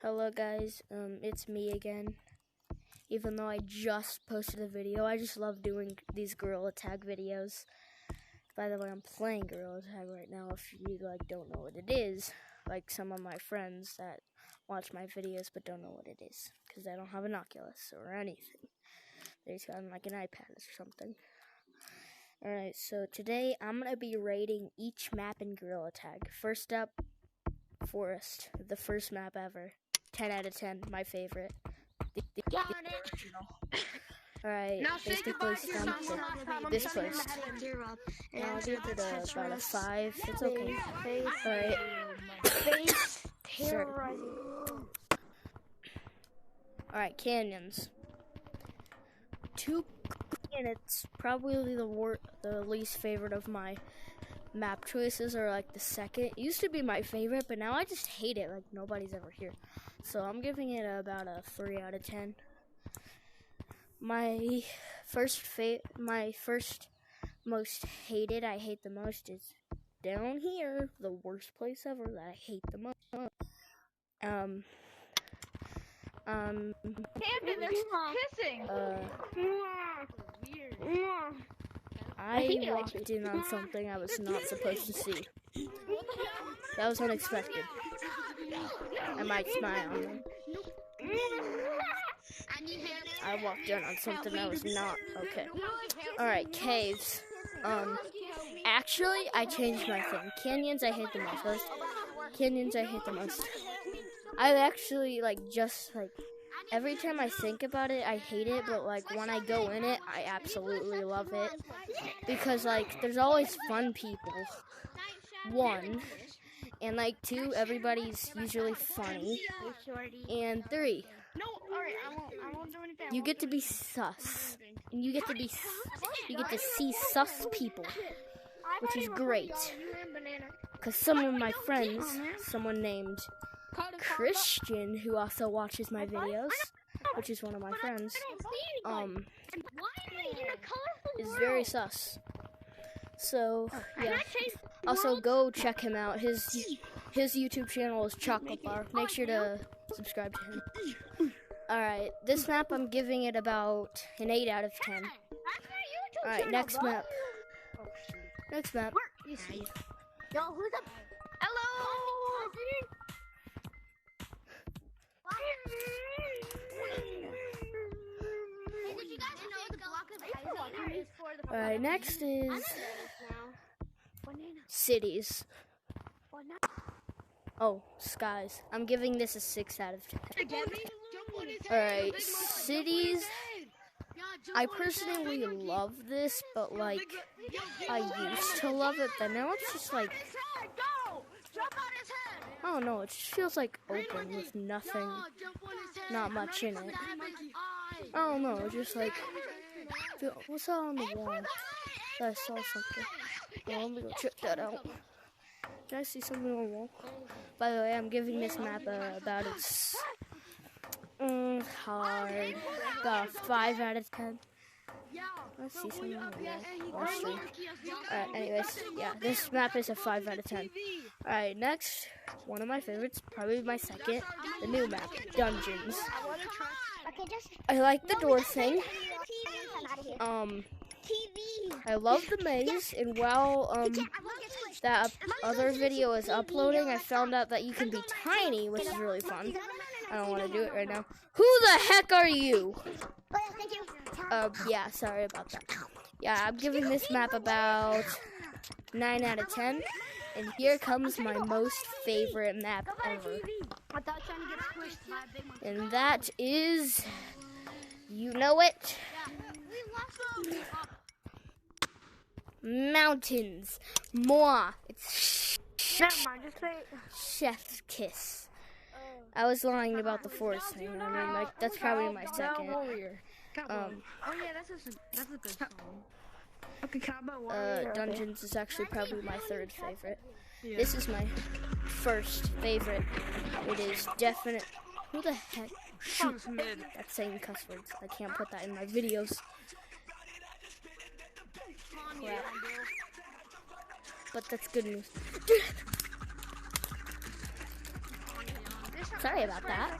Hello guys, it's me again. Even though I just posted a video, I just love doing these Gorilla Tag videos. By the way, I'm playing Gorilla Tag right now. If you don't know what it is, like some of my friends that watch my videos but don't know what it is because they don't have an Oculus or anything. They just got like an iPad or something. Alright, so today I'm gonna be rating each map in Gorilla Tag. First up, Forest, the first map ever. 10 out of 10, my favorite. The original. Alright, basically this first. And I'll give it about a 5. It's okay. Alright. Alright, canyons. 2, and it's probably the least favorite of my map choices, or like the second. It used to be my favorite, but now I just hate it. Like nobody's ever here, so I'm giving it about a 3 out of 10. My first most hated, I hate the most, is down here, the worst place ever that I hate the most. Camden, they're kissing. I walked in on something I was not supposed to see. That was unexpected. I might smile on them. I walked in on something that was not okay. Alright, caves. Actually, I changed my thing. Canyons, I hate the most. Canyons, I hate the most. I actually, every time I think about it, I hate it, but, when I go in it, I absolutely love it. Because, there's always fun people. 1. And, 2, everybody's usually funny. And 3, you get to be sus. And you get to see sus people. Which is great. Because some of my friends, someone named Christian, who also watches my videos, which is one of my friends, is very sus. So, yeah. Also, go check him out. His YouTube channel is Chocolate Bar. Make sure to subscribe to him. Alright, this map I'm giving it about an 8 out of 10. Alright, next map. Next map. Yo, who's up? Hello! Alright, next is cities. Oh, skies. I'm giving this a 6 out of 10. Alright, cities. I personally love this, but I used to love it, but now it's just I don't know, it just feels open with nothing, not much in it. I don't know, just what's that on the wall? I saw something. Well, let me go check that out. Did I see something on the wall? By the way, I'm giving this map about its hard, about a 5 out of 10. Let's see something on the wall. Alright, anyways, yeah, this map is a 5 out of 10. Alright, next, one of my favorites, probably my second, the new map, Dungeons. I like the door thing. I love the maze, and while that other video is uploading, I found out that you can be tiny, which is really fun. I don't want to do it right now. Who the heck are you? Yeah, sorry about that. Yeah, I'm giving this map about 9 out of 10. And here comes my most favorite map ever. And that is, you know it, mountains. Moi. It's chef's kiss. I was lying about the forest thing. I mean, that's probably my second. Oh yeah, that's a good song. Okay, Dungeons is actually probably my third favorite. Yeah. This is my first favorite. It is definite. Who the heck? Shoot, that's saying cuss words. I can't put that in my videos. Crap. But that's good news. Sorry about that.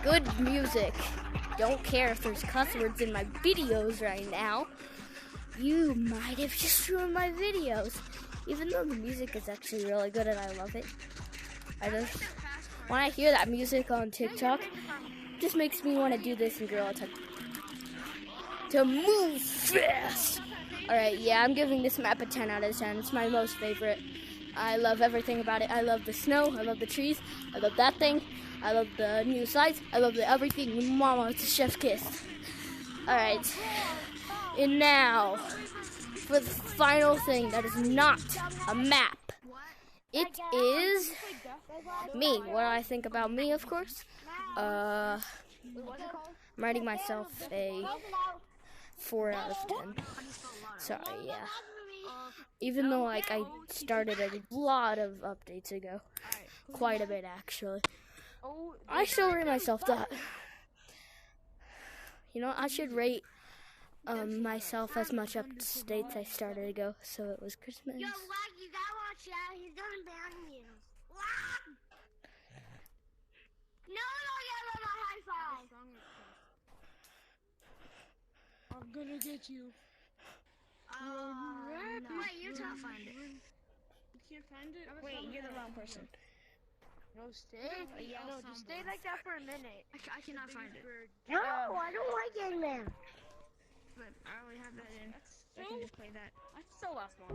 Good music. Don't care if there's cuss words in my videos right now. You might have just ruined my videos. Even though the music is actually really good and I love it. When I hear that music on TikTok, it just makes me want to do this in Gorilla Tag. To move fast. Alright, yeah, I'm giving this map a 10 out of 10. It's my most favorite. I love everything about it. I love the snow. I love the trees. I love that thing. I love the new slides. I love the everything. Mama, it's a chef's kiss. Alright. And now, for the final thing that is not a map. It is me. What do I think about me, of course? I'm writing myself a 4 out of 10. Sorry, yeah. Even though I started a lot of updates ago. Quite a bit, actually. I still rate myself that. You know, I should rate myself as much updates I started ago. So it was Christmas. Yo, Wack, you gotta watch out. He's gonna ban you. Wack! No, get my high five. I'm gonna get you. Wait, you're trying to find it. You can't find it? Wait, you're the wrong person. No, stay. Yeah, no, just stay like that for a minute. I cannot find it. No, I don't like getting there. But I already have that in. I can just play that. That's so last one.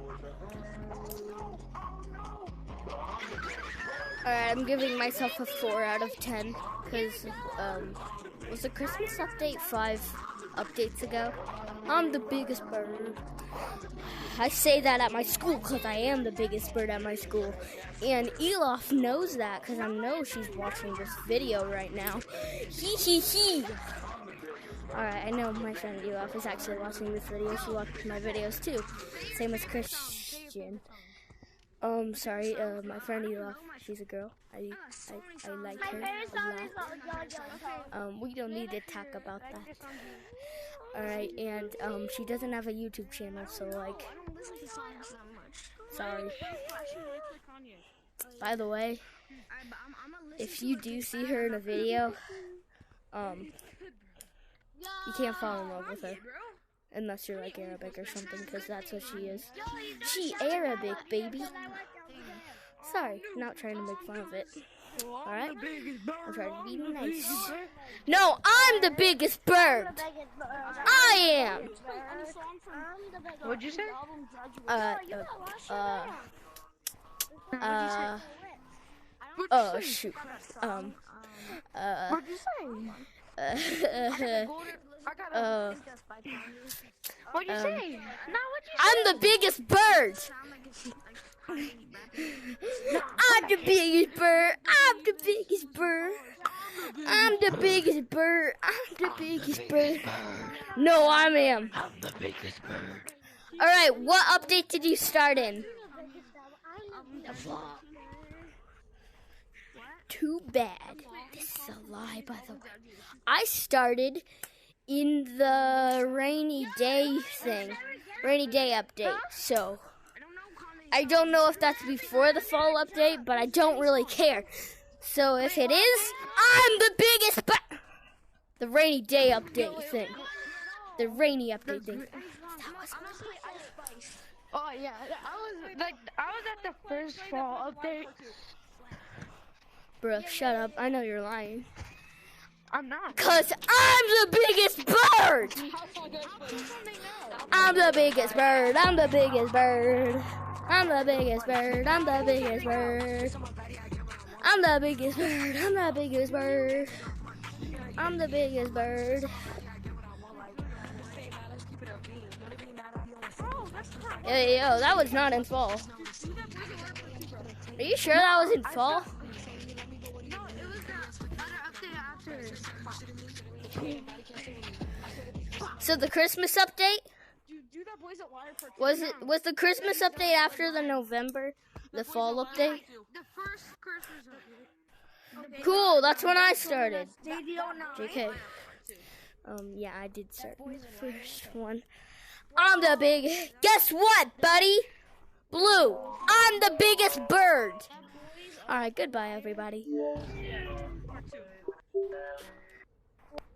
Alright, I'm giving myself a 4 out of 10. Because, was the Christmas update 5 updates ago? I'm the biggest bird. I say that at my school because I am the biggest bird at my school. And Elof knows that because I know she's watching this video right now. Hee hee hee. Alright, I know my friend Elof is actually watching this video. She watches my videos too. Same as Christian. Sorry, my friend Elof, she's a girl. I like her a lot. We don't need to talk about that. Alright, and she doesn't have a YouTube channel, so like, sorry. By the way, if you do see her in a video, you can't fall in love with her. Unless you're like Arabic or something, because that's what she is. She Arabic, baby. Sorry, not trying to make fun of it. Alright? I'm trying to be nice. No, I'm the biggest bird! I am! What'd you say? Oh, shoot. What'd you say? What'd you say? No, what'd you say? I'm the biggest bird! I'm the biggest bird! I'm the biggest bird! I'm the biggest bird! I'm the biggest bird! No, I am. I'm the biggest bird. Alright, what update did you start in? The vlog. Too bad. This is a lie, by the way. I started in the rainy day thing. Rainy day update, so I don't know if that's before the fall update, but I don't really care. So if it is, I'm the biggest the rainy day update thing. The rainy update thing. Oh yeah, I was at the first fall update. Bruh, shut up. I know you're lying. I'm not. Cause I'm the biggest bird! I'm the biggest bird, I'm the biggest bird. I'm the biggest bird, I'm the biggest bird. I'm the biggest bird, I'm the biggest bird. I'm the biggest bird. Yo, that was not in fall. Are you sure that was in fall? So the Christmas update? Was the Christmas update after the November, the fall update? The first Christmas update. Cool, that's when I started. JK. Yeah, I did start the first one. I'm the big. Guess what, buddy? Blue. I'm the biggest bird. Alright, goodbye, everybody.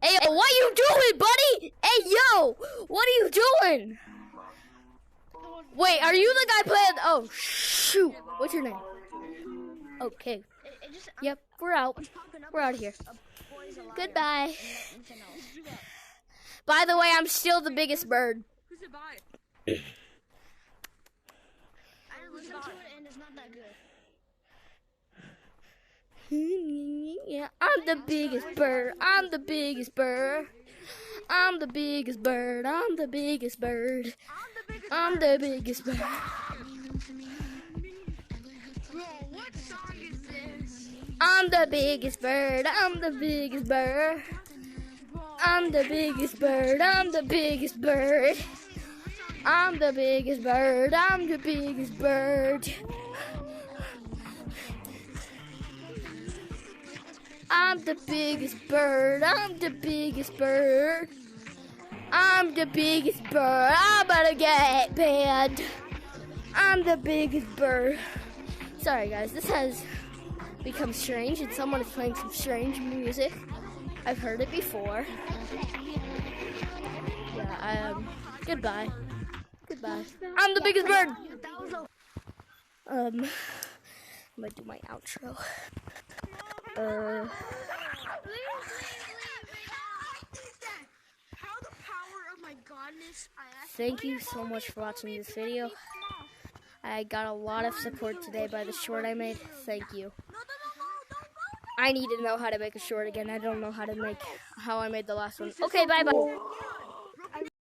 Hey, yo, what you doing, buddy? Hey, yo, what are you doing? Wait, are you the guy playing? Oh, shoot. What's your name? Okay. Yep, we're out. We're out of here. Goodbye. By the way, I'm still the biggest bird. Who's it by? I listened to it and it's not that good. Yeah, I'm the biggest bird. I'm the biggest bird. I'm the biggest bird. I'm the biggest bird. I'm the biggest bird. Bro, what song is this? I'm the biggest bird. I'm the biggest bird. I'm the biggest bird. I'm the biggest bird. I'm the biggest bird. I'm the biggest bird. I'm the biggest bird. I'm the biggest bird. I'm the biggest bird. I'm gonna get banned. I'm the biggest bird. Sorry guys, this has become strange and someone is playing some strange music. I've heard it before. Yeah, goodbye. Goodbye. I'm the biggest bird. I'm gonna do my outro. Thank you so much for watching this video. I got a lot of support today by the short I made. Thank you. I need to know how to make a short again. I don't know how I made the last one. Okay, bye-bye.